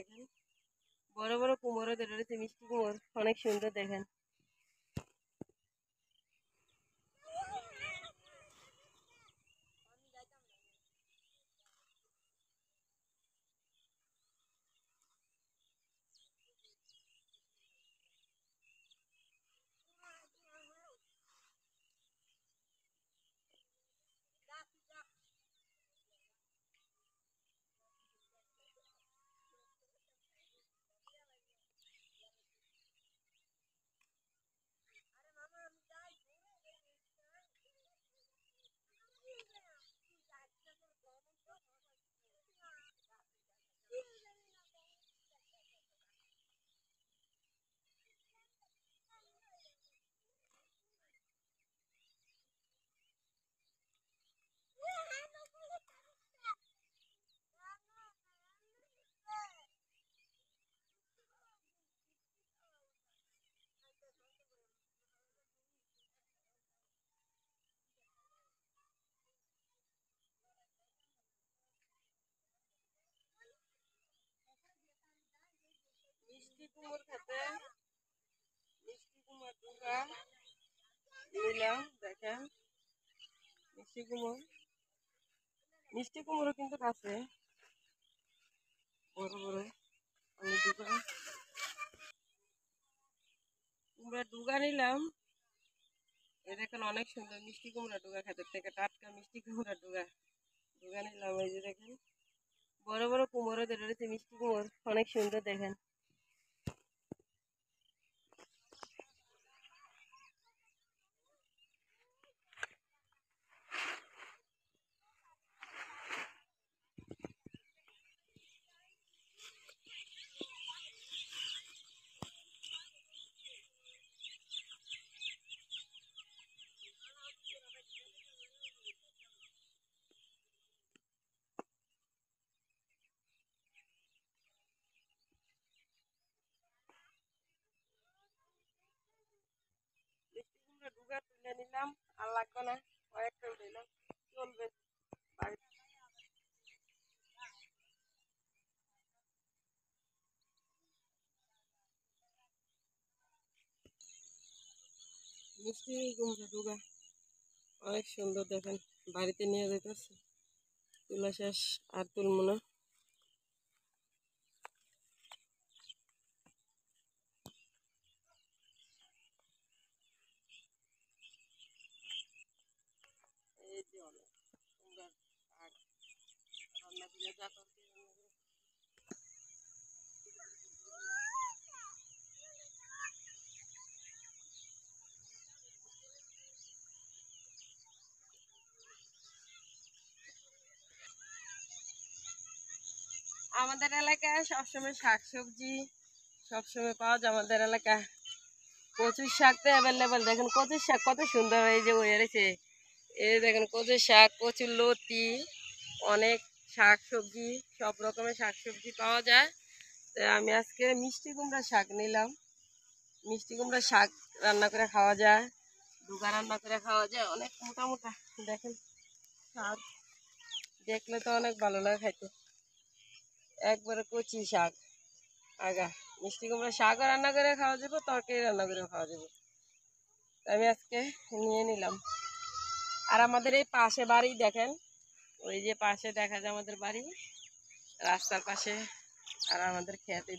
দেখেন বড় বড় কুমড়ো ধরে রয়েছে, মিষ্টি কুমড় অনেক সুন্দর দেখেন। মিষ্টি কুমড় খেতে মিষ্টি কুমড় ডুগা নিলাম দেখেন। মিষ্টি কুমড়ো কিন্তু কাছে বড় বড় আমি কুমড়া ডুগা নিলাম। এ দেখেন অনেক সুন্দর মিষ্টি কুমড়া ডুগা, খেতে থেকে টাটকা মিষ্টি কুমড়া ডুগা ডুগা নিলাম। এই যে দেখেন বড় বড় কুমড়ো ধরে রয়েছে, মিষ্টি কুমড় অনেক সুন্দর দেখেন। মিষ্টি কুমড়া ডুগা তুলে নিলাম, আর লাগবে না, কয়েকটা উঠাইলাম চলবে। মিষ্টি কুমড়া ডুগা অনেক সুন্দর দেখেন, বাড়িতে নিয়ে যেতেছি, তোলা শেষ আর তুলব না। এই যে অনেক কুমড়ার শাক রান্না করে আমাদের এলাকায় সবসময় শাকসবজি সবসময় পাওয়া যায়। আমাদের এলাকায় কচুর শাক তো অ্যাভেলেবেল। দেখেন কচুর শাক কত সুন্দর, এই যে হয়ে রয়েছে, এই দেখেন কচুর শাক, কচুর লতি, অনেক শাক সবজি, সব রকমের শাক সবজি পাওয়া যায়। তো আমি আজকে মিষ্টি কুমড়া শাক নিলাম। মিষ্টি কুমড়া শাক রান্না করে খাওয়া যায়, ডুগা রান্না করে খাওয়া যায়, অনেক মোটা মোটা দেখেন শাক, দেখলে তো অনেক ভালো লাগে খাইতে। একবারে কচি শাক আগা, মিষ্টি কুমড়া শাকও রান্না করে খাওয়া যাবে, তরকারি রান্না করে খাওয়া যাবে। আমি আজকে নিয়ে নিলাম। আর আমাদের এই পাশে বাড়ি দেখেন, ওই যে পাশে দেখা যায় আমাদের বাড়ি রাস্তার পাশে, আর আমাদের খেতে